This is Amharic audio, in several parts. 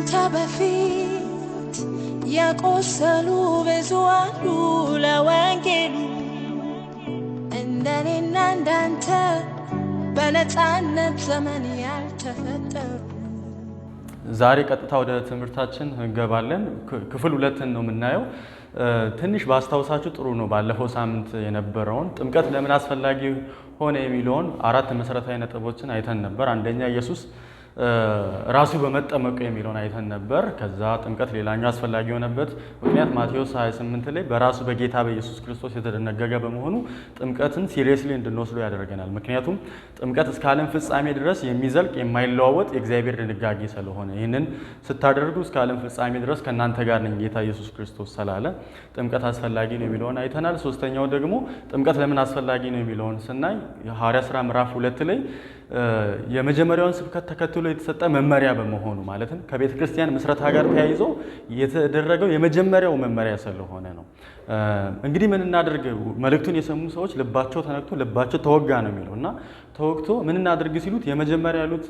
ካንተ በፊት የቆሰሉ ብዙ አሉ ለወንጌሉ እንደኔና እንዳንተ በነፃነት ዘመን ያልተፈጠሩ። ዛሬ ቀጥታ ወደ ትምህርታችን እንገባለን። ክፍል 2 ነው የምናየው። ትንሽ ባስታውሳችሁ ጥሩ ነው። ባለፈው ሳምንት የነበረውን ጥምቀት ለምን አስፈላጊ ሆነ የሚለውን 4 መሰረታዊ ነጥቦችን አይተን ነበር። አንደኛ ኢየሱስ ራሱ በመጠመቁ የሚለውን አይተን ነበር። ከዛ ጥምቀት ሌላኛው አስፈላጊ የሆነበት ምክንያት ማቴዎስ 28 ላይ በራሱ በጌታ በኢየሱስ ክርስቶስ የተደነገገ በመሆኑ ጥምቀትን ሲሪየስሊ እንድንወስዶ ያደርገናል። ምክንያቱም ጥምቀት እስከ ዓለም ፍጻሜ ድረስ የሚዘልቅ የማይለዋወጥ የእግዚአብሔር ድንጋጌ ስለሆነ ይህንን ስታደርጉ እስከ ዓለም ፍጻሜ ድረስ ከእናንተ ጋር ነኝ ጌታ ኢየሱስ ክርስቶስ ስላለ ጥምቀት አስፈላጊ ነው የሚለውን አይተናል። ሶስተኛው ደግሞ ጥምቀት ለምን አስፈላጊ ነው የሚለውን ስናይ የሐዋርያት ሥራ ምዕራፍ 2 ላይ የመጀመሪያውን ስብከት ተከትሎ የተሰጠ መመሪያ በመሆኑ ማለትም ከቤተ ክርስቲያን ምስረታ ጋር ተያይዞ የተደረገው የመጀመሪያው መመሪያ ስለሆነ ነው። እንግዲህ ምን እናድርግ? መልእክቱን የሰሙ ሰዎች ልባቸው ተነክቶ ልባቸው ተወጋ ነው የሚለው እና ተወግቶ ምን እናድርግ ሲሉት የመጀመሪያ ያሉት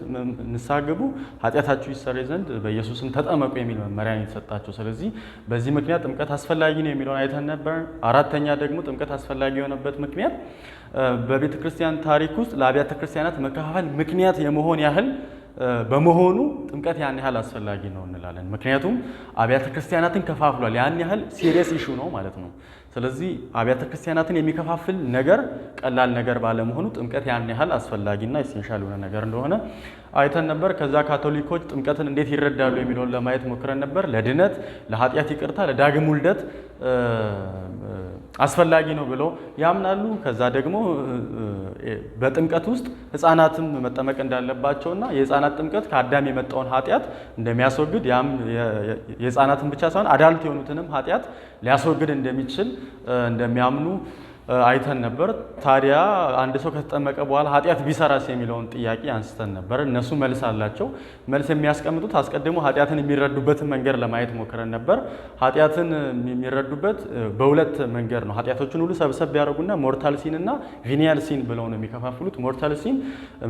ንስሐ ግቡ፣ ኃጢአታችሁ ይሰረይ ዘንድ በኢየሱስም ተጠመቁ የሚል መመሪያ ነው የተሰጣቸው። ስለዚህ በዚህ ምክንያት ጥምቀት አስፈላጊ ነው የሚለውን አይተን ነበር። አራተኛ ደግሞ ጥምቀት አስፈላጊ የሆነበት ምክንያት በቤተ ክርስቲያን ታሪክ ውስጥ ለአብያተ ክርስቲያናት መከፋፈል ምክንያት የመሆን ያህል በመሆኑ ጥምቀት ያን ያህል አስፈላጊ ነው እንላለን። ምክንያቱም አብያተ ክርስቲያናትን ከፋፍሏል። ያን ያህል ሲሪየስ ኢሹ ነው ማለት ነው። ስለዚህ አብያተ ክርስቲያናትን የሚከፋፍል ነገር ቀላል ነገር ባለመሆኑ ጥምቀት ያን ያህል አስፈላጊና ኢሴንሻል የሆነ ነገር እንደሆነ አይተን ነበር። ከዛ ካቶሊኮች ጥምቀትን እንዴት ይረዳሉ የሚለውን ለማየት ሞክረን ነበር። ለድነት፣ ለኃጢአት ይቅርታ፣ ለዳግም ውልደት አስፈላጊ ነው ብለው ያምናሉ። ከዛ ደግሞ በጥምቀት ውስጥ ሕፃናትም መጠመቅ እንዳለባቸውና የሕፃናት ጥምቀት ከአዳም የመጣውን ኃጢአት እንደሚያስወግድ ያም የሕፃናትን ብቻ ሳይሆን አዳልት የሆኑትንም ኃጢአት ሊያስወግድ እንደሚችል እንደሚያምኑ አይተን ነበር። ታዲያ አንድ ሰው ከተጠመቀ በኋላ ኃጢአት ቢሰራስ የሚለውን ጥያቄ አንስተን ነበር። እነሱ መልስ አላቸው። መልስ የሚያስቀምጡት አስቀድሞ ኃጢአትን የሚረዱበትን መንገድ ለማየት ሞክረን ነበር። ኃጢአትን የሚረዱበት በሁለት መንገድ ነው። ኃጢአቶችን ሁሉ ሰብሰብ ቢያደርጉና ሞርታል ሲን እና ቪኒያል ሲን ብለው ነው የሚከፋፍሉት። ሞርታል ሲን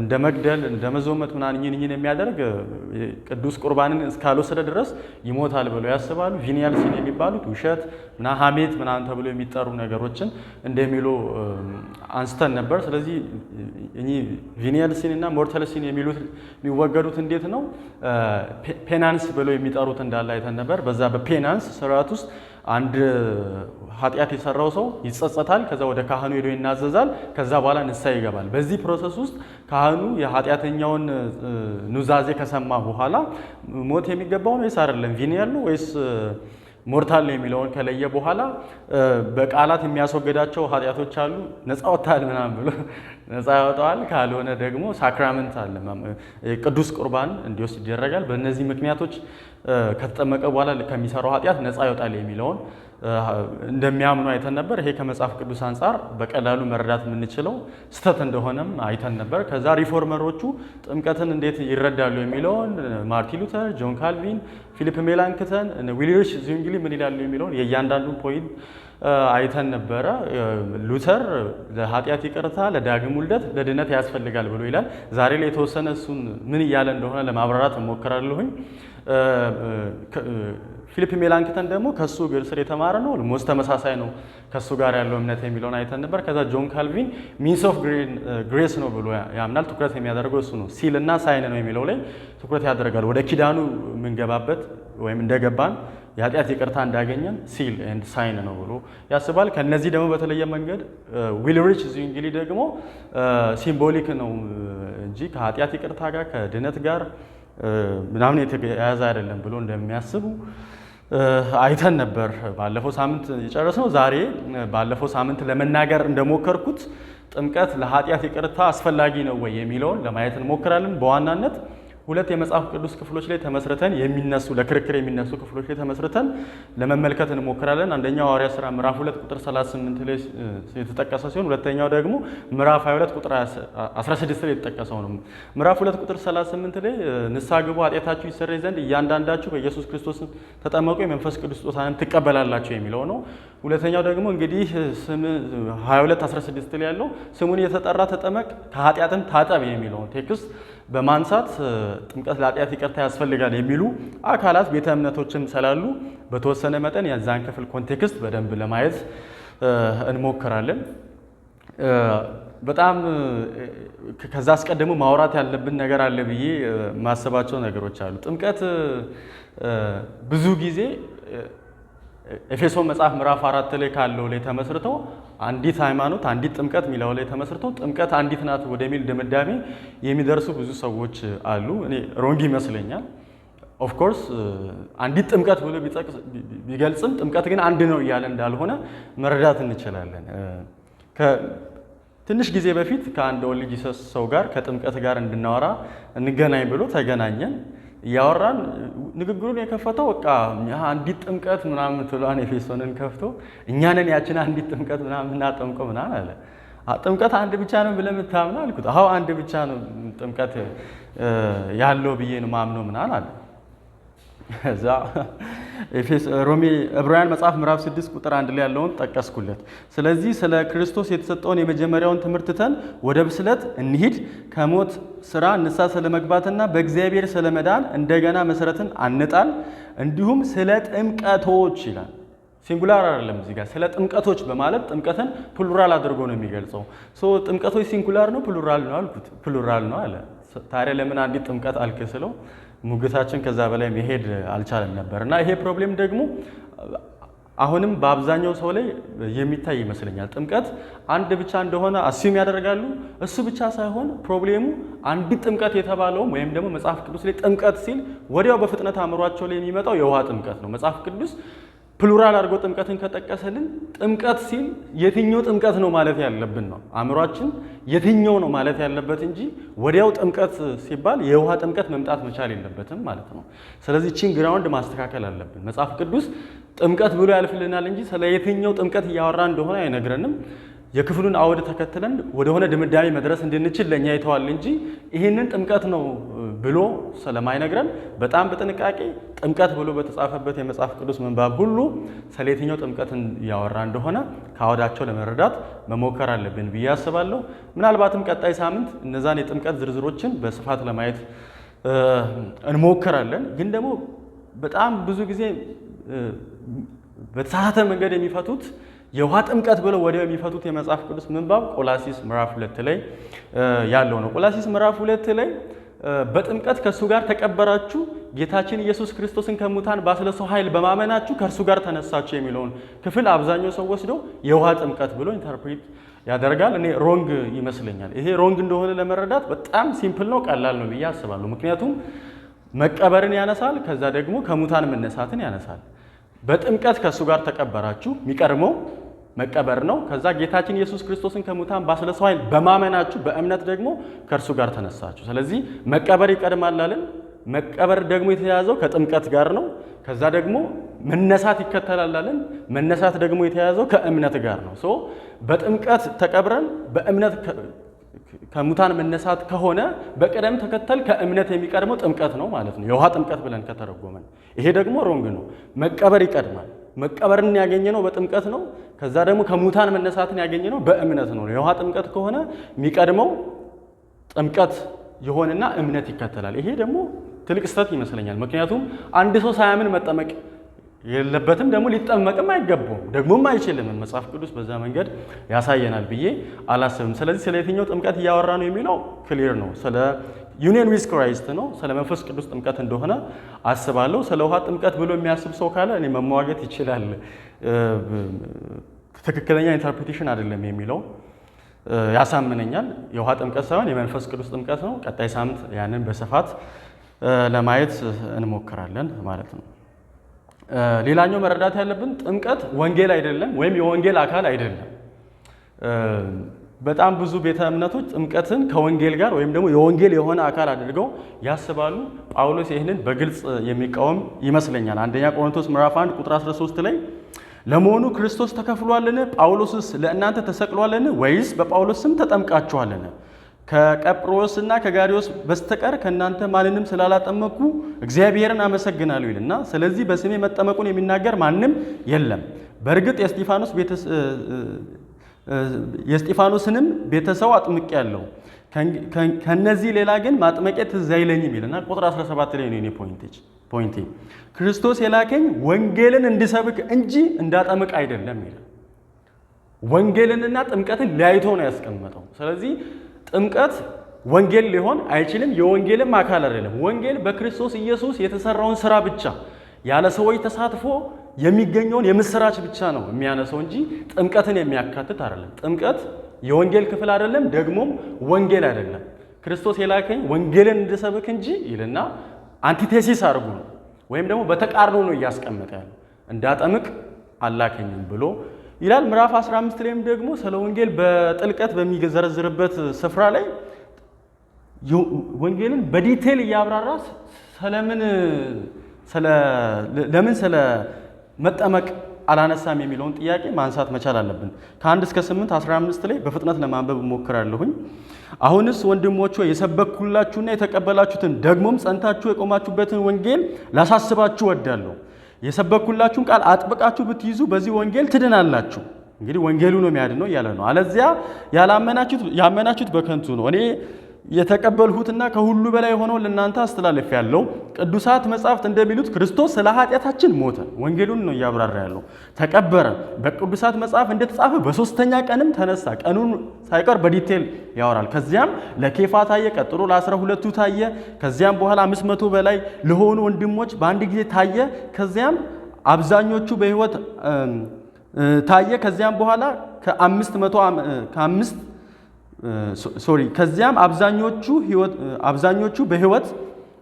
እንደ መግደል፣ እንደ መዞመት ምናምን ይህን የሚያደርግ ቅዱስ ቁርባንን እስካልወሰደ ድረስ ይሞታል ብለው ያስባሉ። ቪኒያል ሲን የሚባሉት ውሸት እና ሐሜት ምናምን ተብሎ የሚጠሩ ነገሮችን እንደሚሉ አንስተን ነበር። ስለዚህ እኚህ ቪኒያል ሲን እና ሞርታል ሲን የሚሉት የሚወገዱት እንዴት ነው? ፔናንስ ብለው የሚጠሩት እንዳለ አይተን ነበር። በዛ በፔናንስ ስርዓት ውስጥ አንድ ኃጢአት የሰራው ሰው ይጸጸታል። ከዛ ወደ ካህኑ ሄዶ ይናዘዛል። ከዛ በኋላ ንስሐ ይገባል። በዚህ ፕሮሰስ ውስጥ ካህኑ የኃጢአተኛውን ኑዛዜ ከሰማ በኋላ ሞት የሚገባው ነው ወይስ አይደለም፣ ቪኒያል ነው ወይስ ሞርታል ነው የሚለውን ከለየ በኋላ በቃላት የሚያስወገዳቸው ኃጢአቶች አሉ። ነፃ ወጥተሃል ምናምን ብሎ ነፃ ያወጣዋል። ካልሆነ ደግሞ ሳክራመንት አለ፣ ቅዱስ ቁርባን እንዲወስድ ይደረጋል። በእነዚህ ምክንያቶች ከተጠመቀ በኋላ ከሚሰራው ኃጢአት ነፃ ይወጣል የሚለውን እንደሚያምኑ አይተን ነበር። ይሄ ከመጽሐፍ ቅዱስ አንጻር በቀላሉ መረዳት የምንችለው ስህተት እንደሆነም አይተን ነበር። ከዛ ሪፎርመሮቹ ጥምቀትን እንዴት ይረዳሉ የሚለውን ማርቲን ሉተር፣ ጆን ካልቪን፣ ፊሊፕ ሜላንክተን፣ ዊሊሪች ዙንግሊ ምን ይላሉ የሚለውን የእያንዳንዱን ፖይንት አይተን ነበረ። ሉተር ለኃጢአት ይቅርታ፣ ለዳግም ውልደት፣ ለድነት ያስፈልጋል ብሎ ይላል። ዛሬ ላይ የተወሰነ እሱን ምን እያለ እንደሆነ ለማብራራት እሞክራለሁኝ። ፊሊፕ ሜላንክተን ደግሞ ከሱ እግር ስር የተማረ ነው፣ ሞስ ተመሳሳይ ነው ከሱ ጋር ያለው እምነት የሚለውን አይተን ነበር። ከዛ ጆን ካልቪን ሚንስ ኦፍ ግሬስ ነው ብሎ ያምናል። ትኩረት የሚያደርገው እሱ ነው። ሲል እና ሳይን ነው የሚለው ላይ ትኩረት ያደርጋል። ወደ ኪዳኑ የምንገባበት ወይም እንደገባን የኃጢአት ይቅርታ እንዳገኘን ሲል ኤንድ ሳይን ነው ብሎ ያስባል። ከነዚህ ደግሞ በተለየ መንገድ ዊልሪች ዙንግሊ ደግሞ ሲምቦሊክ ነው እንጂ ከኃጢአት ይቅርታ ጋር ከድነት ጋር ምናምን የተያያዘ አይደለም ብሎ እንደሚያስቡ አይተን ነበር። ባለፈው ሳምንት የጨረስነው። ዛሬ ባለፈው ሳምንት ለመናገር እንደሞከርኩት ጥምቀት ለኃጢአት ይቅርታ አስፈላጊ ነው ወይ የሚለውን ለማየት እንሞክራለን። በዋናነት ሁለት የመጽሐፍ ቅዱስ ክፍሎች ላይ ተመስርተን የሚነሱ ለክርክር የሚነሱ ክፍሎች ላይ ተመስርተን ለመመልከት እንሞክራለን። አንደኛው ሐዋርያት ሥራ ምዕራፍ 2 ቁጥር 38 ላይ የተጠቀሰ ሲሆን ሁለተኛው ደግሞ ምዕራፍ 22 ቁጥር 16 ላይ የተጠቀሰው ነው። ምዕራፍ 2 ቁጥር 38 ላይ ንስሐ ግቡ ኃጢአታችሁ ይሰረይ ዘንድ እያንዳንዳችሁ በኢየሱስ ክርስቶስ ተጠመቁ የመንፈስ ቅዱስ ስጦታንም ትቀበላላችሁ የሚለው ነው። ሁለተኛው ደግሞ እንግዲህ 22:16 ላይ ያለው ስሙን የተጠራ ተጠመቅ ከኃጢአትም ታጠብ የሚለውን ቴክስት በማንሳት ጥምቀት ለኃጢአት ይቅርታ ያስፈልጋል የሚሉ አካላት ቤተ እምነቶችም ስላሉ በተወሰነ መጠን የዛን ክፍል ኮንቴክስት በደንብ ለማየት እንሞክራለን። በጣም ከዛ አስቀድሞ ማውራት ያለብን ነገር አለ ብዬ ማሰባቸው ነገሮች አሉ። ጥምቀት ብዙ ጊዜ ኤፌሶን መጽሐፍ ምዕራፍ 4 ላይ ካለው ላይ ተመስርተው አንዲት ሃይማኖት አንዲት ጥምቀት የሚለው ላይ ተመስርተው ጥምቀት አንዲት ናት ወደሚል ድምዳሜ የሚደርሱ ብዙ ሰዎች አሉ። እኔ ሮንግ ይመስለኛል። ኦፍ ኮርስ አንዲት ጥምቀት ብሎ ቢገልጽም ጥምቀት ግን አንድ ነው እያለ እንዳልሆነ መረዳት እንችላለን። ትንሽ ጊዜ በፊት ከአንድ ወልድ ጂሰስ ሰው ጋር ከጥምቀት ጋር እንድናወራ እንገናኝ ብሎ ተገናኘን። እያወራን ንግግሩን የከፈተው በቃ አንዲት ጥምቀት ምናምን ትሏን ኤፌሶንን ከፍቶ እኛንን ያችን አንዲት ጥምቀት ምናምን እናጠምቀው ምናምን አለ። ጥምቀት አንድ ብቻ ነው ብለህ የምታምነው አልኩት። አዎ አንድ ብቻ ነው ጥምቀት ያለው ብዬ ነው ማምነው ምናምን አለ። እዛ ሮሜ ዕብራውያን መጽሐፍ ምዕራፍ 6 ቁጥር 1 ላይ ያለውን ጠቀስኩለት። ስለዚህ ስለ ክርስቶስ የተሰጠውን የመጀመሪያውን ትምህርት ትተን ወደ ብስለት እንሂድ፣ ከሞት ስራ ንስሐ ስለመግባትና በእግዚአብሔር ስለመዳን እንደገና መሰረትን አንጣል፣ እንዲሁም ስለ ጥምቀቶች ይላል። ሲንጉላር አይደለም እዚህ ጋር ስለ ጥምቀቶች በማለት ጥምቀትን ፕሉራል አድርጎ ነው የሚገልጸው። ጥምቀቶች ሲንጉላር ነው ፕሉራል ነው አልኩት። ፕሉራል ነው አለ። ታዲያ ለምን አንዲት ጥምቀት አልክ ስለው ሙግታችን ከዛ በላይ መሄድ አልቻለም ነበር እና ይሄ ፕሮብሌም ደግሞ አሁንም በአብዛኛው ሰው ላይ የሚታይ ይመስለኛል። ጥምቀት አንድ ብቻ እንደሆነ አስዩም ያደርጋሉ። እሱ ብቻ ሳይሆን ፕሮብሌሙ አንዲት ጥምቀት የተባለውም ወይም ደግሞ መጽሐፍ ቅዱስ ላይ ጥምቀት ሲል ወዲያው በፍጥነት አእምሯቸው ላይ የሚመጣው የውሃ ጥምቀት ነው። መጽሐፍ ቅዱስ ፕሉራል አድርጎ ጥምቀትን ከጠቀሰልን ጥምቀት ሲል የትኛው ጥምቀት ነው ማለት ያለብን ነው። አእምሯችን የትኛው ነው ማለት ያለበት እንጂ ወዲያው ጥምቀት ሲባል የውሃ ጥምቀት መምጣት መቻል የለበትም ማለት ነው። ስለዚህ ቺን ግራውንድ ማስተካከል አለብን። መጽሐፍ ቅዱስ ጥምቀት ብሎ ያልፍልናል እንጂ ስለ የትኛው ጥምቀት እያወራ እንደሆነ አይነግረንም። የክፍሉን አውድ ተከትለን ወደሆነ ድምዳሜ መድረስ እንድንችል ለኛ ይተዋል እንጂ ይህንን ጥምቀት ነው ብሎ ስለማይነግረን በጣም በጥንቃቄ ጥምቀት ብሎ በተጻፈበት የመጽሐፍ ቅዱስ ምንባብ ሁሉ ስለ የትኛው ጥምቀት እያወራ እንደሆነ ከአውዳቸው ለመረዳት መሞከር አለብን ብዬ አስባለሁ። ምናልባትም ቀጣይ ሳምንት እነዛን የጥምቀት ዝርዝሮችን በስፋት ለማየት እንሞክራለን። ግን ደግሞ በጣም ብዙ ጊዜ በተሳሳተ መንገድ የሚፈቱት የውሃ ጥምቀት ብለው ወዲያው የሚፈቱት የመጽሐፍ ቅዱስ ምንባብ ቆላሲስ ምዕራፍ 2 ላይ ያለው ነው። ቆላሲስ ምዕራፍ 2 ላይ በጥምቀት ከእሱ ጋር ተቀበራችሁ፣ ጌታችን ኢየሱስ ክርስቶስን ከሙታን ባስነሳው ኃይል በማመናችሁ ከእርሱ ጋር ተነሳችሁ የሚለውን ክፍል አብዛኛው ሰው ወስደው የውሃ ጥምቀት ብሎ ኢንተርፕሬት ያደርጋል። እኔ ሮንግ ይመስለኛል። ይሄ ሮንግ እንደሆነ ለመረዳት በጣም ሲምፕል ነው፣ ቀላል ነው ብዬ አስባለሁ። ምክንያቱም መቀበርን ያነሳል፣ ከዛ ደግሞ ከሙታን መነሳትን ያነሳል። በጥምቀት ከእሱ ጋር ተቀበራችሁ የሚቀድመው መቀበር ነው። ከዛ ጌታችን ኢየሱስ ክርስቶስን ከሙታን ባስነሳው ኃይል በማመናችሁ በእምነት ደግሞ ከእርሱ ጋር ተነሳችሁ። ስለዚህ መቀበር ይቀድማል አለን። መቀበር ደግሞ የተያያዘው ከጥምቀት ጋር ነው። ከዛ ደግሞ መነሳት ይከተላል አለን። መነሳት ደግሞ የተያያዘው ከእምነት ጋር ነው። በጥምቀት ተቀብረን በእምነት ከሙታን መነሳት ከሆነ በቅደም ተከተል ከእምነት የሚቀድመው ጥምቀት ነው ማለት ነው፣ የውሃ ጥምቀት ብለን ከተረጎመን። ይሄ ደግሞ ሮንግ ነው። መቀበር ይቀድማል። መቀበርን ያገኘነው በጥምቀት ነው። ከዛ ደግሞ ከሙታን መነሳትን ያገኘነው በእምነት ነው። የውሃ ጥምቀት ከሆነ የሚቀድመው ጥምቀት ይሆንና እምነት ይከተላል። ይሄ ደግሞ ትልቅ ስህተት ይመስለኛል። ምክንያቱም አንድ ሰው ሳያምን መጠመቅ የለበትም፣ ደግሞ ሊጠመቅም አይገባውም፣ ደግሞም አይችልም። መጽሐፍ ቅዱስ በዛ መንገድ ያሳየናል ብዬ አላስብም። ስለዚህ ስለ የትኛው ጥምቀት እያወራ ነው የሚለው ክሊር ነው። ስለ ዩኒየን ዊዝ ክራይስት ነው፣ ስለ መንፈስ ቅዱስ ጥምቀት እንደሆነ አስባለሁ። ስለ ውሃ ጥምቀት ብሎ የሚያስብ ሰው ካለ እኔ መሟገት ይችላል። ትክክለኛ ኢንተርፕሪቴሽን አይደለም የሚለው ያሳምነኛል። የውሃ ጥምቀት ሳይሆን የመንፈስ ቅዱስ ጥምቀት ነው። ቀጣይ ሳምንት ያንን በስፋት ለማየት እንሞክራለን ማለት ነው። ሌላኛው መረዳት ያለብን ጥምቀት ወንጌል አይደለም ወይም የወንጌል አካል አይደለም። በጣም ብዙ ቤተ እምነቶች ጥምቀትን ከወንጌል ጋር ወይም ደግሞ የወንጌል የሆነ አካል አድርገው ያስባሉ። ጳውሎስ ይህንን በግልጽ የሚቃወም ይመስለኛል። አንደኛ ቆሮንቶስ ምዕራፍ 1 ቁጥር 13 ላይ ለመሆኑ ክርስቶስ ተከፍሏልን? ጳውሎስስ ለእናንተ ተሰቅሏልን? ወይስ በጳውሎስ ስም ተጠምቃችኋልን? ከቀጵሮስና ከጋሪዮስ በስተቀር ከእናንተ ማንንም ስላላጠመኩ እግዚአብሔርን አመሰግናለሁ ይልና ስለዚህ በስሜ መጠመቁን የሚናገር ማንም የለም። በእርግጥ የእስጢፋኖስንም ቤተሰው አጥምቄአለሁ፣ ከነዚህ ሌላ ግን ማጥመቄ ትዝ አይለኝም ይልና ቁጥር 17 ላይ ነው የኔ ፖይንቴ። ክርስቶስ የላከኝ ወንጌልን እንድሰብክ እንጂ እንዳጠምቅ አይደለም ይላል። ወንጌልንና ጥምቀትን ለያይቶ ነው ያስቀመጠው። ስለዚህ ጥምቀት ወንጌል ሊሆን አይችልም፣ የወንጌልም አካል አይደለም። ወንጌል በክርስቶስ ኢየሱስ የተሰራውን ስራ ብቻ ያለ ሰዎች ተሳትፎ የሚገኘውን የምስራች ብቻ ነው የሚያነሳው እንጂ ጥምቀትን የሚያካትት አይደለም። ጥምቀት የወንጌል ክፍል አይደለም፣ ደግሞም ወንጌል አይደለም። ክርስቶስ የላከኝ ወንጌልን እንድሰብክ እንጂ ይልና አንቲቴሲስ አድርጉ ነው ወይም ደግሞ በተቃርኖ ነው እያስቀመጠ ያለው። እንዳጠምቅ አላከኝም ብሎ ይላል። ምዕራፍ 15 ላይም ደግሞ ስለ ወንጌል በጥልቀት በሚዘረዝርበት ስፍራ ላይ ወንጌልን በዲቴል እያብራራ ለምን ስለ መጠመቅ አላነሳም የሚለውን ጥያቄ ማንሳት መቻል አለብን። ከ1 እስከ 8 15 ላይ በፍጥነት ለማንበብ እሞክራለሁኝ። አሁንስ ወንድሞች ሆይ የሰበኩላችሁና የተቀበላችሁትን ደግሞም ጸንታችሁ የቆማችሁበትን ወንጌል ላሳስባችሁ ወዳለሁ። የሰበኩላችሁን ቃል አጥብቃችሁ ብትይዙ በዚህ ወንጌል ትድናላችሁ። እንግዲህ ወንጌሉ ነው የሚያድነው እያለ ነው። አለዚያ ያመናችሁት በከንቱ ነው። እኔ የተቀበልሁትና ከሁሉ በላይ የሆነው ለእናንተ አስተላልፌአለሁ። ቅዱሳት መጻሕፍት እንደሚሉት ክርስቶስ ስለ ኃጢአታችን ሞተ። ወንጌሉን ነው እያብራራ ያለው። ተቀበረ፣ በቅዱሳት መጽሐፍ እንደተጻፈ በሶስተኛ ቀንም ተነሳ። ቀኑን ሳይቀር በዲቴል ያወራል። ከዚያም ለኬፋ ታየ፣ ቀጥሎ ለ12ቱ ታየ። ከዚያም በኋላ 500 በላይ ለሆኑ ወንድሞች በአንድ ጊዜ ታየ። ከዚያም አብዛኞቹ በሕይወት ታየ። ከዚያም በኋላ ከዚያም አብዛኞቹ በሕይወት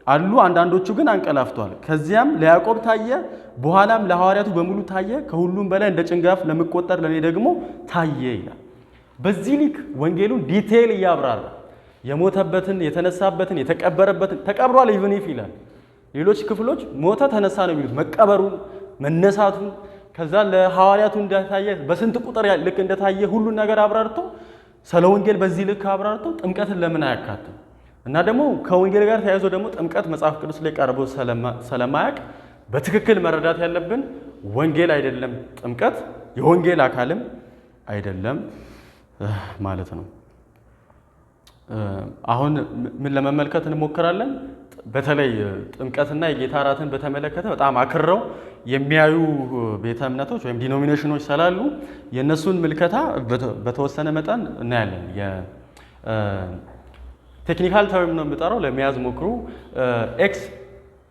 አሉ፣ አንዳንዶቹ ግን አንቀላፍተዋል። ከዚያም ለያዕቆብ ታየ፣ በኋላም ለሐዋርያቱ በሙሉ ታየ። ከሁሉም በላይ እንደ ጭንጋፍ ለሚቆጠር ለእኔ ደግሞ ታየ ይላል። በዚህ ልክ ወንጌሉን ዲቴይል እያብራራ የሞተበትን፣ የተነሳበትን፣ የተቀበረበትን ተቀብሯል ኢቭኒፍ ይላል። ሌሎች ክፍሎች ሞተ ተነሳ ነው የሚሉት፣ መቀበሩን መነሳቱን፣ ከዛ ለሐዋርያቱ እንደታየ በስንት ቁጥር ልክ እንደታየ ሁሉን ነገር አብራርቶ ስለ ወንጌል በዚህ ልክ አብራርቶ ጥምቀትን ለምን አያካትም? እና ደግሞ ከወንጌል ጋር ተያይዞ ደግሞ ጥምቀት መጽሐፍ ቅዱስ ላይ ቀርቦ ስለማያውቅ በትክክል መረዳት ያለብን ወንጌል አይደለም ጥምቀት፣ የወንጌል አካልም አይደለም ማለት ነው። አሁን ምን ለመመልከት እንሞክራለን? በተለይ ጥምቀትና የጌታ እራትን በተመለከተ በጣም አክረው የሚያዩ ቤተ እምነቶች ወይም ዲኖሚኔሽኖች ስላሉ የእነሱን ምልከታ በተወሰነ መጠን እናያለን። ቴክኒካል ተርም ነው የምጠራው፣ ለመያዝ ሞክሩ። ኤክስ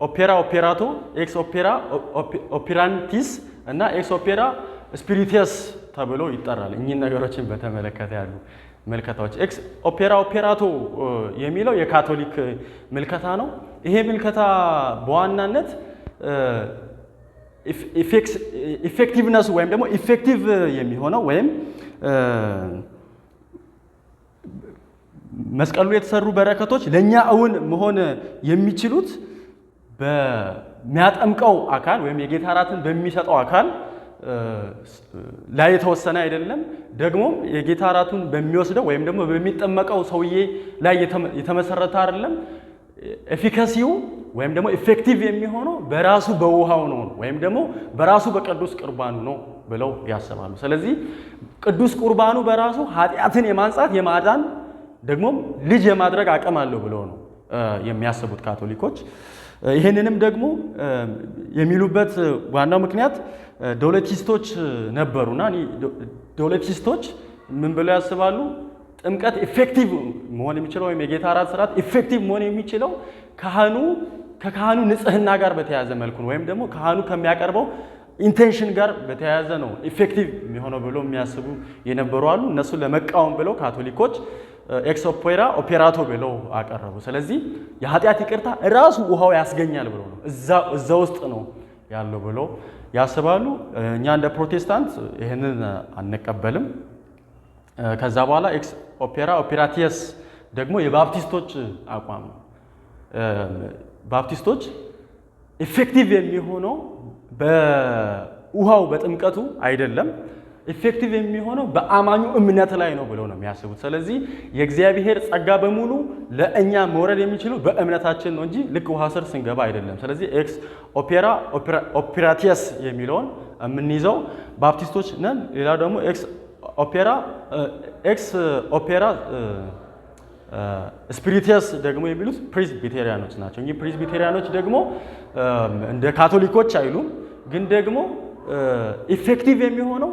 ኦፔራ ኦፔራቶ፣ ኤክስ ኦፔራ ኦፔራንቲስ እና ኤክስ ኦፔራ ስፒሪቲየስ ተብሎ ይጠራል። እኚህን ነገሮችን በተመለከተ ያሉ ምልከታዎች። ኤክስ ኦፔራ ኦፔራቶ የሚለው የካቶሊክ ምልከታ ነው። ይሄ ምልከታ በዋናነት ኢፌክቲቭነሱ ወይም ደግሞ ኢፌክቲቭ የሚሆነው ወይም መስቀሉ የተሰሩ በረከቶች ለእኛ እውን መሆን የሚችሉት በሚያጠምቀው አካል ወይም የጌታ እራትን በሚሰጠው አካል ላይ የተወሰነ አይደለም። ደግሞ የጌታ እራቱን በሚወስደው ወይም ደግሞ በሚጠመቀው ሰውዬ ላይ የተመሰረተ አይደለም። ኤፊካሲው ወይም ደግሞ ኢፌክቲቭ የሚሆነው በራሱ በውሃው ነው ወይም ደግሞ በራሱ በቅዱስ ቁርባኑ ነው ብለው ያስባሉ። ስለዚህ ቅዱስ ቁርባኑ በራሱ ኃጢአትን የማንጻት የማዳን ደግሞ ልጅ የማድረግ አቅም አለው ብለው ነው የሚያስቡት ካቶሊኮች። ይህንንም ደግሞ የሚሉበት ዋናው ምክንያት ዶለቲስቶች ነበሩና ዶለቲስቶች ምን ብለው ያስባሉ? ጥምቀት ኢፌክቲቭ መሆን የሚችለው ወይም የጌታ እራት ስርዓት ኢፌክቲቭ መሆን የሚችለው ከካህኑ ንጽህና ጋር በተያያዘ መልኩ ነው ወይም ደግሞ ካህኑ ከሚያቀርበው ኢንቴንሽን ጋር በተያያዘ ነው ኢፌክቲቭ የሚሆነው ብለው የሚያስቡ የነበሩ አሉ። እነሱን ለመቃወም ብለው ካቶሊኮች ኤክስ ኦፔራ ኦፔራቶ ብለው አቀረቡ። ስለዚህ የኃጢአት ይቅርታ ራሱ ውሃው ያስገኛል ብለው ነው እዛ ውስጥ ነው ያለው ብለው ያስባሉ። እኛ እንደ ፕሮቴስታንት ይህንን አንቀበልም። ከዛ በኋላ ኤክስ ኦፔራ ኦፔራቲየስ ደግሞ የባፕቲስቶች አቋም ነው። ባፕቲስቶች ኢፌክቲቭ የሚሆነው በውሃው በጥምቀቱ አይደለም፣ ኢፌክቲቭ የሚሆነው በአማኙ እምነት ላይ ነው ብለው ነው የሚያስቡት። ስለዚህ የእግዚአብሔር ጸጋ በሙሉ ለእኛ መውረድ የሚችለው በእምነታችን ነው እንጂ ልክ ውሃ ስር ስንገባ አይደለም። ስለዚህ ኤክስ ኦፔራቲየስ የሚለውን የምንይዘው ባፕቲስቶች ነን። ሌላው ደግሞ ኤክስ ኦፔራ ስፒሪቲየስ ደግሞ የሚሉት ፕሬስቢቴሪያኖች ናቸው። እንጂ ፕሬስቢቴሪያኖች ደግሞ እንደ ካቶሊኮች አይሉም፣ ግን ደግሞ ኢፌክቲቭ የሚሆነው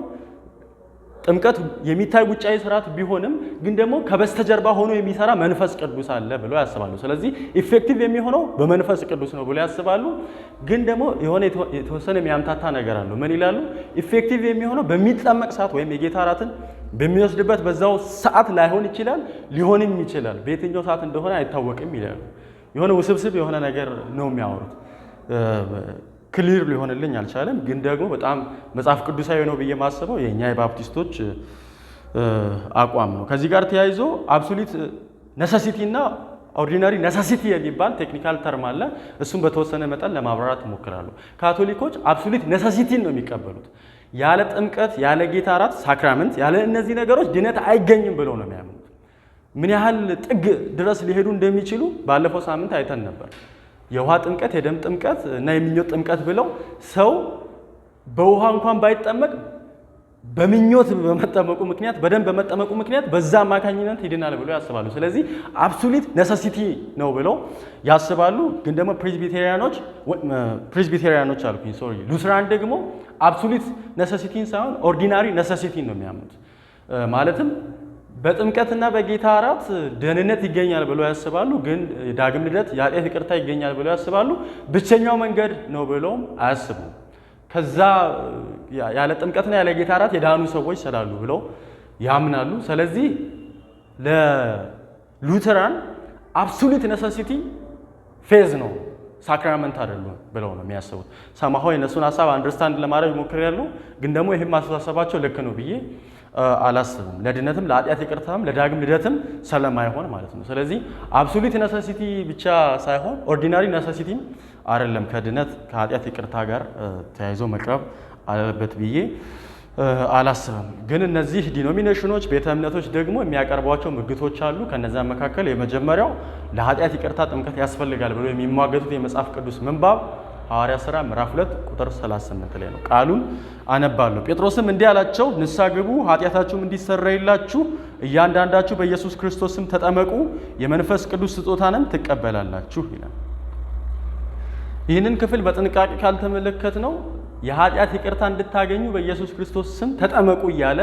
ጥምቀት የሚታይ ውጫዊ ስርዓት ቢሆንም ግን ደግሞ ከበስተጀርባ ሆኖ የሚሰራ መንፈስ ቅዱስ አለ ብለው ያስባሉ። ስለዚህ ኢፌክቲቭ የሚሆነው በመንፈስ ቅዱስ ነው ብለው ያስባሉ። ግን ደግሞ የሆነ የተወሰነ የሚያምታታ ነገር አለው። ምን ይላሉ? ኢፌክቲቭ የሚሆነው በሚጠመቅ ሰዓት ወይም የጌታ እራትን በሚወስድበት በዛው ሰዓት ላይሆን ይችላል፣ ሊሆንም ይችላል። በየትኛው ሰዓት እንደሆነ አይታወቅም ይላሉ። የሆነ ውስብስብ የሆነ ነገር ነው የሚያወሩት። ክሊር ሊሆንልኝ አልቻለም። ግን ደግሞ በጣም መጽሐፍ ቅዱሳዊ ነው ብዬ ማስበው የኛ የባፕቲስቶች አቋም ነው። ከዚህ ጋር ተያይዞ አብሶሉት ነሰሲቲ እና ኦርዲናሪ ነሰሲቲ የሚባል ቴክኒካል ተርም አለ። እሱም በተወሰነ መጠን ለማብራራት እሞክራለሁ። ካቶሊኮች አብሶሉት ነሰሲቲን ነው የሚቀበሉት። ያለ ጥምቀት፣ ያለ ጌታ እራት ሳክራመንት፣ ያለ እነዚህ ነገሮች ድነት አይገኝም ብለው ነው የሚያምኑት። ምን ያህል ጥግ ድረስ ሊሄዱ እንደሚችሉ ባለፈው ሳምንት አይተን ነበር። የውሃ ጥምቀት፣ የደም ጥምቀት እና የምኞት ጥምቀት ብለው ሰው በውሃ እንኳን ባይጠመቅ በምኞት በመጠመቁ ምክንያት፣ በደም በመጠመቁ ምክንያት በዛ አማካኝነት ይድናል ብለው ያስባሉ። ስለዚህ አብሶሉት ነሰሲቲ ነው ብለው ያስባሉ። ግን ደግሞ ፕሬስቢቴሪያኖች አልኩኝ ሶሪ፣ ሉትራን ደግሞ አብሶሉት ነሰሲቲን ሳይሆን ኦርዲናሪ ነሰሲቲን ነው የሚያምኑት። ማለትም በጥምቀትና በጌታ እራት ደህንነት ይገኛል ብለው ያስባሉ። ግን ዳግም ልደት፣ የኃጢአት ይቅርታ ይገኛል ብለው ያስባሉ። ብቸኛው መንገድ ነው ብለውም አያስቡም። ከዛ ያለ ጥምቀትና ያለ ጌታ እራት የዳኑ ሰዎች ስላሉ ብለው ያምናሉ። ስለዚህ ለሉተራን አብሶሉት ነሰሲቲ ፌዝ ነው፣ ሳክራመንት አይደሉም ብለው ነው የሚያስቡት። ሰማሁ የነሱን ሀሳብ አንደርስታንድ ለማድረግ ሞክሬያለሁ። ግን ደግሞ ይህም ማስተሳሰባቸው ልክ ነው ብዬ አላስብም። ለድነትም ለኃጢአት ይቅርታም ለዳግም ልደትም ስለማይሆን ማለት ነው። ስለዚህ አብሶሉት ነሰሲቲ ብቻ ሳይሆን ኦርዲናሪ ነሰሲቲም አይደለም ከድነት ከኃጢአት ይቅርታ ጋር ተያይዞ መቅረብ አለበት ብዬ አላስብም። ግን እነዚህ ዲኖሚኔሽኖች፣ ቤተ እምነቶች ደግሞ የሚያቀርቧቸው ምክቶች አሉ። ከነዛ መካከል የመጀመሪያው ለኃጢአት ይቅርታ ጥምቀት ያስፈልጋል ብሎ የሚሟገቱት የመጽሐፍ ቅዱስ ምንባብ ሐዋርያ ሥራ ምዕራፍ 2 ቁጥር 38 ላይ ነው። ቃሉን አነባለሁ። ጴጥሮስም እንዲህ አላቸው፣ ንስሐ ግቡ፣ ኃጢአታችሁም እንዲሰረይላችሁ እያንዳንዳችሁ በኢየሱስ ክርስቶስ ስም ተጠመቁ፣ የመንፈስ ቅዱስ ስጦታንም ትቀበላላችሁ ይላል። ይህንን ክፍል በጥንቃቄ ካልተመለከት ነው የኃጢአት ይቅርታ እንድታገኙ በኢየሱስ ክርስቶስ ስም ተጠመቁ እያለ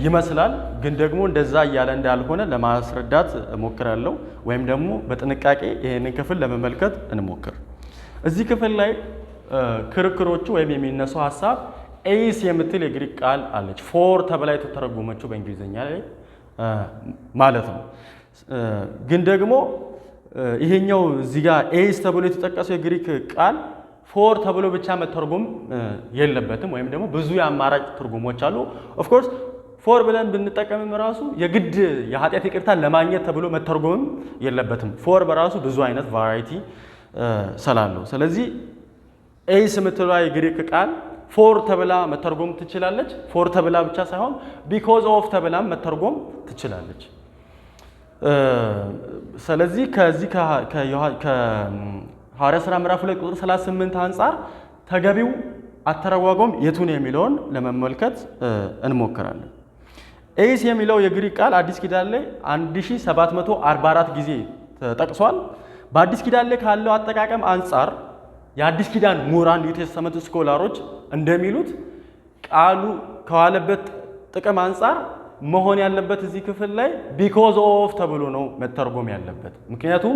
ይመስላል። ግን ደግሞ እንደዛ እያለ እንዳልሆነ ለማስረዳት እሞክራለሁ፣ ወይም ደግሞ በጥንቃቄ ይህንን ክፍል ለመመልከት እንሞክር። እዚህ ክፍል ላይ ክርክሮቹ ወይም የሚነሳው ሀሳብ ኤይስ የምትል የግሪክ ቃል አለች። ፎር ተብላ የተተረጎመችው በእንግሊዝኛ ላይ ማለት ነው። ግን ደግሞ ይሄኛው እዚህ ጋር ኤይስ ተብሎ የተጠቀሰው የግሪክ ቃል ፎር ተብሎ ብቻ መተርጎም የለበትም። ወይም ደግሞ ብዙ የአማራጭ ትርጉሞች አሉ። ኦፍኮርስ ፎር ብለን ብንጠቀምም ራሱ የግድ የኃጢአት ይቅርታን ለማግኘት ተብሎ መተርጎምም የለበትም። ፎር በራሱ ብዙ አይነት ቫራይቲ ስላለው፣ ስለዚህ ኤይስ የምትለዋ የግሪክ ቃል ፎር ተብላ መተርጎም ትችላለች። ፎር ተብላ ብቻ ሳይሆን ቢኮዝ ኦፍ ተብላም መተርጎም ትችላለች። ስለዚህ ከዚህ ከሐዋርያ ሥራ ምዕራፍ 2 ቁጥር 38 አንጻር ተገቢው አተረጓጎም የቱን የሚለውን ለመመልከት እንሞክራለን። ኤይስ የሚለው የግሪክ ቃል አዲስ ኪዳን ላይ 1744 ጊዜ ተጠቅሷል። በአዲስ ኪዳን ላይ ካለው አጠቃቀም አንጻር የአዲስ ኪዳን ምሁራን ኒው ቴስተመንት ስኮላሮች እንደሚሉት ቃሉ ከዋለበት ጥቅም አንጻር መሆን ያለበት እዚህ ክፍል ላይ ቢኮዝ ኦፍ ተብሎ ነው መተርጎም ያለበት። ምክንያቱም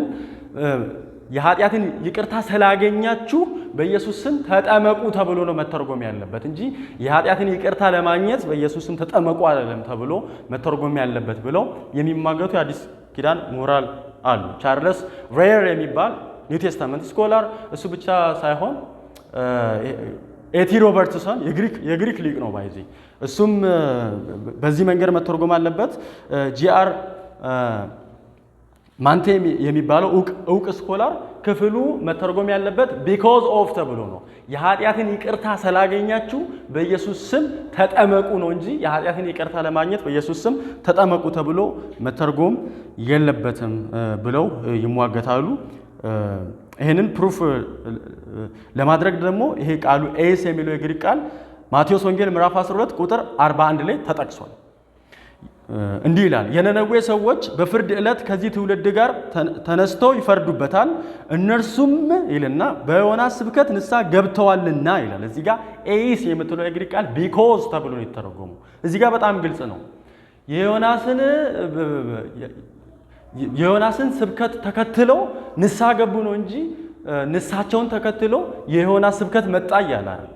የኃጢአትን ይቅርታ ስላገኛችሁ በኢየሱስ ስም ተጠመቁ ተብሎ ነው መተርጎም ያለበት እንጂ የኃጢአትን ይቅርታ ለማግኘት በኢየሱስ ስም ተጠመቁ አይደለም ተብሎ መተርጎም ያለበት ብለው የሚማገቱ የአዲስ ኪዳን ምሁራን አሉ። ቻርልስ ሬየር የሚባል ኒው ቴስተመንት ስኮላር፣ እሱ ብቻ ሳይሆን ኤቲ ሮበርትሰን የግሪክ ሊቅ ነው ባይዚ፣ እሱም በዚህ መንገድ መተርጎም አለበት። ጂአር ማንቴ የሚባለው እውቅ ስኮላር ክፍሉ መተርጎም ያለበት because of ተብሎ ነው። የኃጢአትን ይቅርታ ስላገኛችሁ በኢየሱስ ስም ተጠመቁ ነው እንጂ የኃጢአትን ይቅርታ ለማግኘት በኢየሱስ ስም ተጠመቁ ተብሎ መተርጎም የለበትም ብለው ይሟገታሉ። ይሄንን ፕሩፍ ለማድረግ ደግሞ ይሄ ቃሉ ኤስ የሚለው የግሪክ ቃል ማቴዎስ ወንጌል ምዕራፍ 12 ቁጥር 41 ላይ ተጠቅሷል። እንዲህ ይላል፣ የነነዌ ሰዎች በፍርድ ዕለት ከዚህ ትውልድ ጋር ተነስተው ይፈርዱበታል፣ እነርሱም ይልና በዮናስ ስብከት ንስሐ ገብተዋልና ይላል። እዚህ ጋር ኤስ የምትለው የግሪክ ቃል ቢኮዝ ተብሎ ነው የተረጎመው። እዚህ ጋር በጣም ግልጽ ነው። የዮናስን ስብከት ተከትለው ንስሐ ገቡ ነው እንጂ ንስሐቸውን ተከትለው የዮናስ ስብከት መጣ እያለ አይደል።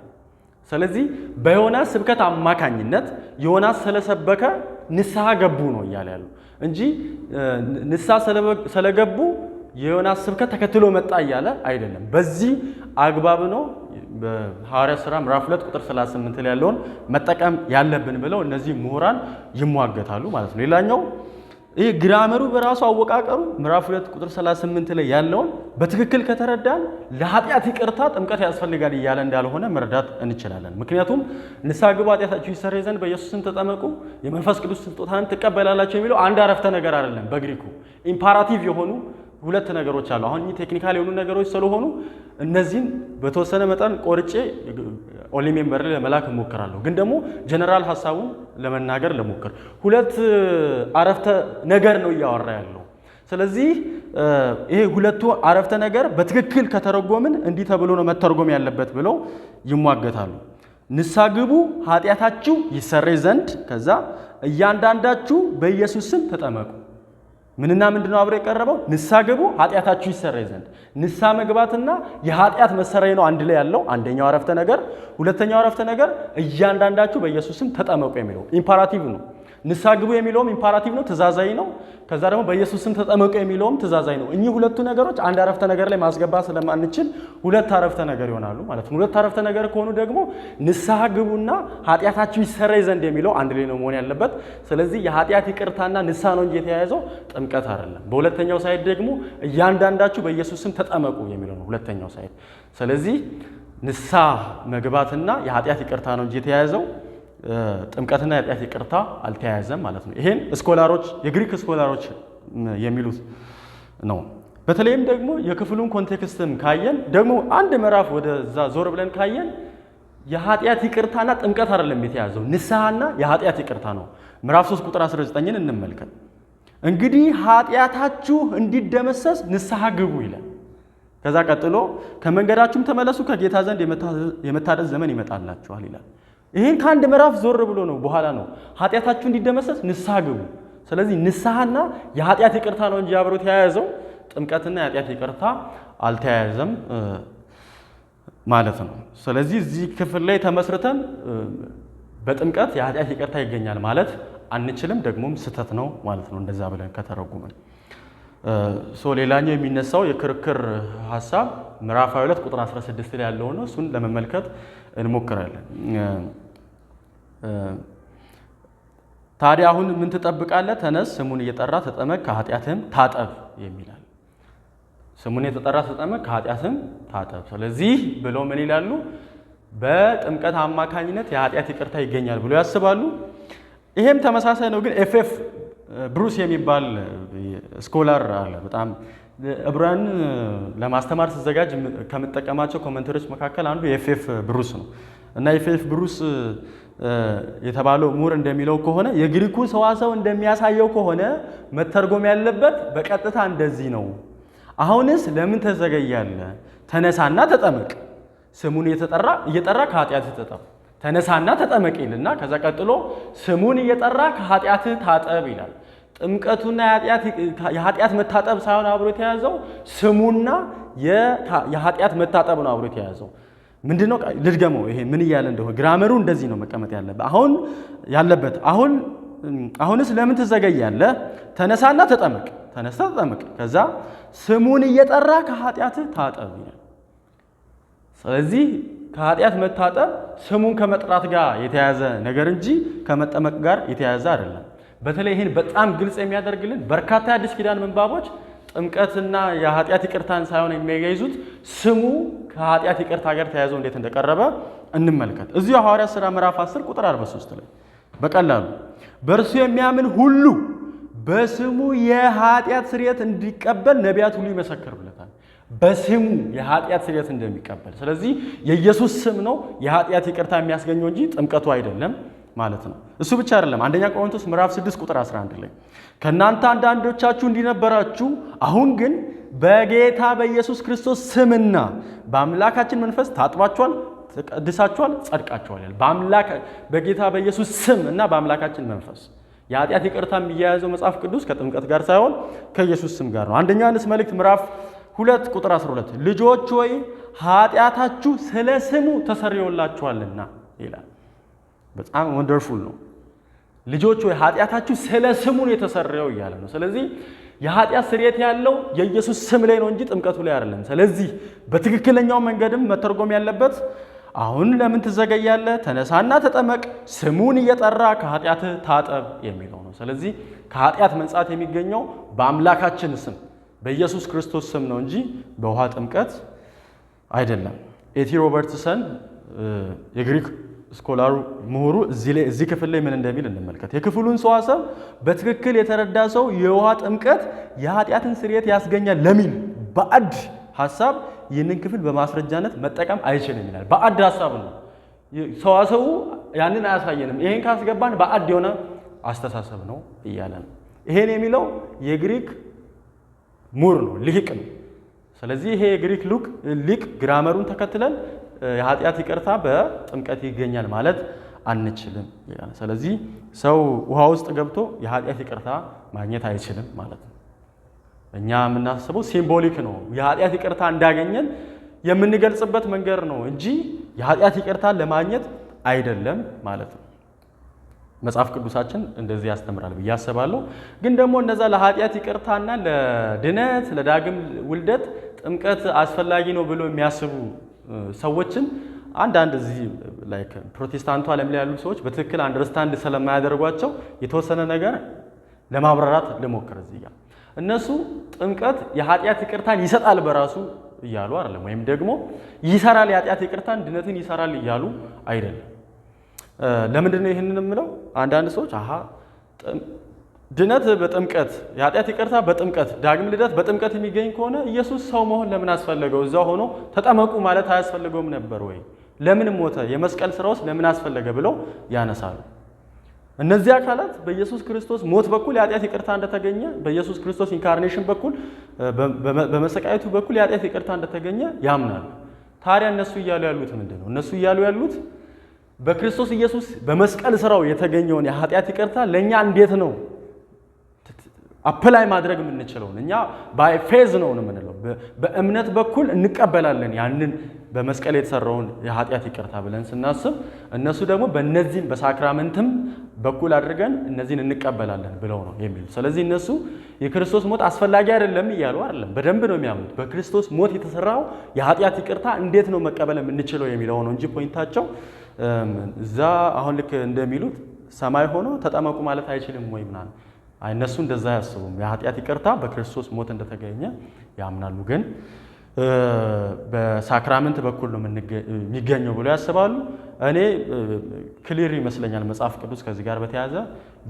ስለዚህ በዮናስ ስብከት አማካኝነት ዮናስ ስለሰበከ ንስሐ ገቡ ነው እያለ ያለው እንጂ ንስሐ ስለገቡ የዮናስ ስብከት ተከትሎ መጣ እያለ አይደለም። በዚህ አግባብ ነው በሐዋርያት ሥራ ምዕራፍ 2 ቁጥር 38 ላይ ያለውን መጠቀም ያለብን ብለው እነዚህ ምሁራን ይሟገታሉ ማለት ነው። ሌላኛው ይህ ግራመሩ በራሱ አወቃቀሩ ምዕራፍ 2 ቁጥር 38 ላይ ያለውን በትክክል ከተረዳን ለኃጢአት ይቅርታ ጥምቀት ያስፈልጋል እያለ እንዳልሆነ መረዳት እንችላለን። ምክንያቱም ንስሐ ግቡ ኃጢአታችሁ ይሰረይ ዘንድ በኢየሱስ ስም ተጠመቁ የመንፈስ ቅዱስ ስጦታን ትቀበላላችሁ የሚለው አንድ አረፍተ ነገር አይደለም። በግሪኩ ኢምፓራቲቭ የሆኑ ሁለት ነገሮች አሉ። አሁን ቴክኒካል የሆኑ ነገሮች ስለሆኑ እነዚህን በተወሰነ መጠን ቆርጬ ኦንሊ ሜምበር ላይ ለመላክ እሞክራለሁ። ግን ደግሞ ጀነራል ሐሳቡን ለመናገር ለሞክር። ሁለት አረፍተ ነገር ነው እያወራ ያለው። ስለዚህ ይሄ ሁለቱ አረፍተ ነገር በትክክል ከተረጎምን እንዲህ ተብሎ ነው መተርጎም ያለበት ብለው ይሟገታሉ። ንስሐ ግቡ ኃጢአታችሁ ይሰረይ ዘንድ ከዛ እያንዳንዳችሁ በኢየሱስ ስም ተጠመቁ። ምንና ምንድነው አብሮ የቀረበው? ንስሐ ግቡ ኃጢአታችሁ ይሰረይ ዘንድ። ንስሐ መግባትና የኃጢአት መሰረይ ነው አንድ ላይ ያለው አንደኛው አረፍተ ነገር። ሁለተኛው አረፍተ ነገር እያንዳንዳችሁ በኢየሱስ ስም ተጠመቁ የሚለው ኢምፓራቲቭ ነው። ንስሐ ግቡ የሚለውም ኢምፓራቲቭ ነው፣ ትእዛዛዊ ነው። ከዛ ደግሞ በኢየሱስ ስም ተጠመቁ የሚለውም ትእዛዛዊ ነው። እኚህ ሁለቱ ነገሮች አንድ አረፍተ ነገር ላይ ማስገባት ስለማንችል ሁለት አረፍተ ነገር ይሆናሉ ማለት ነው። ሁለት አረፍተ ነገር ከሆኑ ደግሞ ንስሐ ግቡና ኃጢአታችሁ ይሰረይ ዘንድ የሚለው አንድ ላይ ነው መሆን ያለበት። ስለዚህ የኃጢአት ይቅርታና ንስሐ ነው እንጂ የተያያዘው ጥምቀት አይደለም። በሁለተኛው ሳይድ ደግሞ እያንዳንዳችሁ በኢየሱስ ስም ተጠመቁ የሚለው ነው ሁለተኛው ሳይድ። ስለዚህ ንስሐ መግባትና የኃጢአት ይቅርታ ነው እንጂ የተያያዘው ጥምቀትና የኃጢአት ይቅርታ አልተያያዘም ማለት ነው። ይሄን ስኮላሮች የግሪክ ስኮላሮች የሚሉት ነው። በተለይም ደግሞ የክፍሉን ኮንቴክስትም ካየን ደግሞ አንድ ምዕራፍ ወደዛ ዞር ብለን ካየን የኃጢአት ይቅርታና ጥምቀት አይደለም የተያዘው፣ ንስሐና የኃጢአት ይቅርታ ነው። ምዕራፍ 3 ቁጥር 19ን እንመልከት። እንግዲህ ኃጢአታችሁ እንዲደመሰስ ንስሐ ግቡ ይላል። ከዛ ቀጥሎ ከመንገዳችሁም ተመለሱ ከጌታ ዘንድ የመታደስ ዘመን ይመጣላችኋል ይላል። ይሄን ከአንድ ምዕራፍ ዞር ብሎ ነው በኋላ ነው ኃጢአታችሁ እንዲደመሰስ ንስሐ ግቡ። ስለዚህ ንስሐና የኃጢአት ይቅርታ ነው እንጂ አብሮ ተያያዘው ጥምቀትና የኃጢአት ይቅርታ አልተያያዘም ማለት ነው። ስለዚህ እዚህ ክፍል ላይ ተመስርተን በጥምቀት የኃጢአት ይቅርታ ይገኛል ማለት አንችልም፣ ደግሞም ስህተት ነው ማለት ነው እንደዛ ብለን ከተረጉመን። ሌላኛው የሚነሳው የክርክር ሐሳብ ምዕራፍ 22 ቁጥር 16 ላይ ያለው ነው። እሱን ለመመልከት እንሞክራለን። ታዲያ አሁን ምን ትጠብቃለህ? ተነስ፣ ስሙን እየጠራ ተጠመቅ፣ ከኃጢአትህም ታጠብ የሚላል። ስሙን እየጠራ ተጠመቅ፣ ከኃጢአትህም ታጠብ። ስለዚህ ብለው ምን ይላሉ? በጥምቀት አማካኝነት የኃጢአት ይቅርታ ይገኛል ብሎ ያስባሉ። ይሄም ተመሳሳይ ነው። ግን ኤፍኤፍ ብሩስ የሚባል ስኮላር አለ። በጣም ዕብራን ለማስተማር ሲዘጋጅ ከምጠቀማቸው ኮሜንተሪዎች መካከል አንዱ የኤፍኤፍ ብሩስ ነው እና የኤፍኤፍ ብሩስ የተባለው ምሁር እንደሚለው ከሆነ የግሪኩ ሰዋሰው እንደሚያሳየው ከሆነ መተርጎም ያለበት በቀጥታ እንደዚህ ነው። አሁንስ ለምን ተዘገያለህ? ተነሳና ተጠመቅ፣ ስሙን እየጠራ ከኃጢአትህ ታጠብ። ተነሳና ተጠመቅ ይልና ከዛ ቀጥሎ ስሙን እየጠራ ከኃጢአትህ ታጠብ ይላል። ጥምቀቱና የኃጢአት መታጠብ ሳይሆን አብሮ የተያዘው ስሙና የኃጢአት መታጠብ ነው አብሮ የተያዘው። ምንድነው? ልድገመው። ይሄ ምን እያለ እንደሆነ ግራመሩ እንደዚህ ነው መቀመጥ ያለበት። አሁንስ ለምን ትዘገያለህ? ተነሳና ተጠመቅ። ተነስተ ተጠመቅ፣ ከዛ ስሙን እየጠራ ከኃጢአትህ ታጠብ ይላል። ስለዚህ ከኃጢአት መታጠብ ስሙን ከመጥራት ጋር የተያዘ ነገር እንጂ ከመጠመቅ ጋር የተያዘ አይደለም። በተለይ ይህን በጣም ግልጽ የሚያደርግልን በርካታ የአዲስ ኪዳን ምንባቦች ጥምቀትና የኃጢአት ይቅርታን ሳይሆን የሚያያይዙት ስሙ ከኃጢአት ይቅርታ ጋር ተያይዞ እንዴት እንደቀረበ እንመልከት። እዚሁ ሐዋርያት ሥራ ምዕራፍ 10 ቁጥር 43 ላይ በቀላሉ በእርሱ የሚያምን ሁሉ በስሙ የኃጢአት ስርየት እንዲቀበል ነቢያት ሁሉ ይመሰክሩለታል። በስሙ የኃጢአት ስርየት እንደሚቀበል። ስለዚህ የኢየሱስ ስም ነው የኃጢአት ይቅርታ የሚያስገኘው እንጂ ጥምቀቱ አይደለም ማለት ነው። እሱ ብቻ አይደለም። አንደኛ ቆሮንቶስ ምዕራፍ 6 ቁጥር 11 ላይ ከእናንተ አንዳንዶቻችሁ እንዲነበራችሁ አሁን ግን በጌታ በኢየሱስ ክርስቶስ ስምና በአምላካችን መንፈስ ታጥባችኋል፣ ተቀድሳችኋል፣ ጸድቃችኋል ይላል። በጌታ በኢየሱስ ስም እና በአምላካችን መንፈስ የኃጢአት ይቅርታ የሚያያዘው መጽሐፍ ቅዱስ ከጥምቀት ጋር ሳይሆን ከኢየሱስ ስም ጋር ነው። አንደኛ ዮሐንስ መልእክት ምዕራፍ 2 ቁጥር 12 ልጆች ሆይ ኃጢአታችሁ ስለ ስሙ ተሰርዮላችኋልና ይላል። በጣም ወንደርፉል ነው። ልጆች ሆይ ኃጢአታችሁ ስለ ስሙ የተሰረየው እያለ ነው። ስለዚህ የኃጢአት ስርየት ያለው የኢየሱስ ስም ላይ ነው እንጂ ጥምቀቱ ላይ አይደለም። ስለዚህ በትክክለኛው መንገድም መተርጎም ያለበት አሁን ለምን ትዘገያለህ? ተነሳና ተጠመቅ፣ ስሙን እየጠራ ከኃጢአትህ ታጠብ የሚለው ነው። ስለዚህ ከኃጢአት መንጻት የሚገኘው በአምላካችን ስም በኢየሱስ ክርስቶስ ስም ነው እንጂ በውሃ ጥምቀት አይደለም። ኤቲ ሮበርትሰን የግሪክ ስኮላሩ ምሁሩ እዚህ ክፍል ላይ ምን እንደሚል እንመልከት። የክፍሉን ሰዋሰብ በትክክል የተረዳ ሰው የውሃ ጥምቀት የኃጢአትን ስርየት ያስገኛል ለሚል ባዕድ ሐሳብ ይህንን ክፍል በማስረጃነት መጠቀም አይችልም ይላል። ባዕድ ሐሳብ ነው። ሰዋሰቡ ያንን አያሳየንም። ይሄን ካስገባን ባዕድ የሆነ አስተሳሰብ ነው እያለ ነው። ይሄን የሚለው የግሪክ ምሁር ነው፣ ሊቅ ነው። ስለዚህ ይሄ የግሪክ ሊቅ ግራመሩን ተከትለን የኃጢአት ይቅርታ በጥምቀት ይገኛል ማለት አንችልም ይላል። ስለዚህ ሰው ውሃ ውስጥ ገብቶ የኃጢአት ይቅርታ ማግኘት አይችልም ማለት ነው። እኛ የምናስበው ሲምቦሊክ ነው። የኃጢአት ይቅርታ እንዳገኘን የምንገልጽበት መንገድ ነው እንጂ የኃጢአት ይቅርታ ለማግኘት አይደለም ማለት ነው። መጽሐፍ ቅዱሳችን እንደዚህ ያስተምራል ብዬ አስባለሁ። ግን ደግሞ እነዛ ለኃጢአት ይቅርታና ለድነት ለዳግም ውልደት ጥምቀት አስፈላጊ ነው ብሎ የሚያስቡ ሰዎችን አንዳንድ እዚህ ላይክ ፕሮቴስታንቱ ዓለም ላይ ያሉ ሰዎች በትክክል አንደርስታንድ ስለማያደርጓቸው የተወሰነ ነገር ለማብራራት ልሞክር። እዚህ ጋር እነሱ ጥምቀት የኃጢአት ይቅርታን ይሰጣል በራሱ እያሉ አይደለም፣ ወይም ደግሞ ይሰራል የኃጢአት ይቅርታን ድነትን ይሰራል እያሉ አይደለም። ለምንድን ነው ይህንን የምለው? አንዳንድ ሰዎች ድነት በጥምቀት የኃጢአት ይቅርታ በጥምቀት ዳግም ልደት በጥምቀት የሚገኝ ከሆነ ኢየሱስ ሰው መሆን ለምን አስፈለገው? እዛ ሆኖ ተጠመቁ ማለት አያስፈልገውም ነበር ወይ? ለምን ሞተ? የመስቀል ስራውስ ለምን አስፈለገ ብለው ያነሳሉ። እነዚህ አካላት በኢየሱስ ክርስቶስ ሞት በኩል የኃጢአት ይቅርታ እንደተገኘ፣ በኢየሱስ ክርስቶስ ኢንካርኔሽን በኩል በመሰቃየቱ በኩል የኃጢአት ይቅርታ እንደተገኘ ያምናሉ። ታዲያ እነሱ እያሉ ያሉት ምንድን ነው? እነሱ እያሉ ያሉት በክርስቶስ ኢየሱስ በመስቀል ስራው የተገኘውን የኃጢአት ይቅርታ ለእኛ እንዴት ነው አፕላይ ማድረግ የምንችለውን? እኛ ባይ ፌዝ ነው የምንለው፣ በእምነት በኩል እንቀበላለን ያንን በመስቀል የተሰራውን የኃጢአት ይቅርታ ብለን ስናስብ፣ እነሱ ደግሞ በእነዚህም በሳክራመንትም በኩል አድርገን እነዚህን እንቀበላለን ብለው ነው የሚሉ። ስለዚህ እነሱ የክርስቶስ ሞት አስፈላጊ አይደለም እያሉ አይደለም፣ በደንብ ነው የሚያምኑት። በክርስቶስ ሞት የተሰራው የኃጢአት ይቅርታ እንዴት ነው መቀበል የምንችለው የሚለው ነው እንጂ ፖይንታቸው እዛ አሁን ልክ እንደሚሉት ሰማይ ሆኖ ተጠመቁ ማለት አይችልም ወይ ምናምን። እነሱ እንደዛ አያስቡም። የኃጢአት ይቅርታ በክርስቶስ ሞት እንደተገኘ ያምናሉ። ግን በሳክራመንት በኩል ነው የሚገኘው ብለው ያስባሉ። እኔ ክሊር ይመስለኛል መጽሐፍ ቅዱስ ከዚህ ጋር በተያያዘ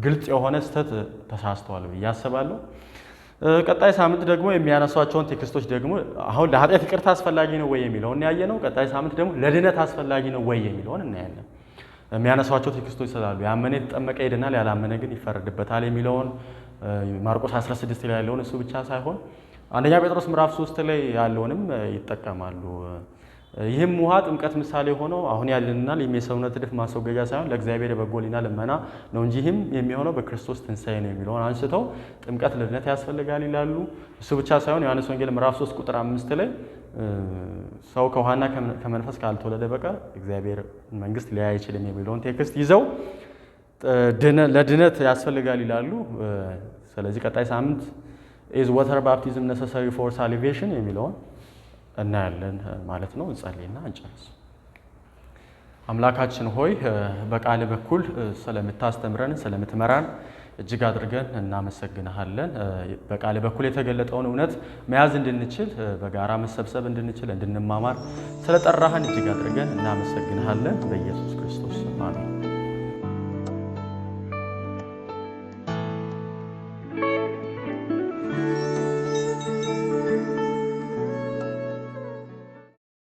ግልጽ የሆነ ስህተት ተሳስተዋል ብዬ አስባለሁ። ቀጣይ ሳምንት ደግሞ የሚያነሷቸውን ቴክስቶች ደግሞ አሁን ለኃጢአት ይቅርታ አስፈላጊ ነው ወይ የሚለውን ያየ ነው። ቀጣይ ሳምንት ደግሞ ለድነት አስፈላጊ ነው ወይ የሚለውን እናያለን። የሚያነሷቸው ቴክስቶች ስላሉ ያመነ የተጠመቀ ይድናል፣ ያላመነ ግን ይፈረድበታል የሚለውን ማርቆስ 16 ላይ ያለውን እሱ ብቻ ሳይሆን አንደኛ ጴጥሮስ ምዕራፍ 3 ላይ ያለውንም ይጠቀማሉ። ይህም ውሃ ጥምቀት ምሳሌ ሆነው አሁን ያለንናል የሰውነት ዕድፍ ማስወገጃ ሳይሆን ለእግዚአብሔር የበጎ ሕሊና ልመና ነው እንጂ ይህም የሚሆነው በክርስቶስ ትንሣኤ ነው የሚለውን አንስተው ጥምቀት ለድነት ያስፈልጋል ይላሉ። እሱ ብቻ ሳይሆን ዮሐንስ ወንጌል ምዕራፍ 3 ቁጥር 5 ላይ ሰው ከውሃና ከመንፈስ ካልተወለደ በቀር እግዚአብሔር መንግስት ሊያይ አይችልም የሚለውን ቴክስት ይዘው ለድነት ያስፈልጋል ይላሉ። ስለዚህ ቀጣይ ሳምንት ኢዝ ዋተር ባፕቲዝም ነሰሰሪ ፎር ሳሊቬሽን የሚለውን እናያለን ማለት ነው። እንጸልይና እንጨርስ። አምላካችን ሆይ በቃል በኩል ስለምታስተምረን ስለምትመራን እጅግ አድርገን እናመሰግንሃለን። በቃል በኩል የተገለጠውን እውነት መያዝ እንድንችል በጋራ መሰብሰብ እንድንችል እንድንማማር ስለጠራህን እጅግ አድርገን እናመሰግንሃለን። በኢየሱስ ክርስቶስ አሜን።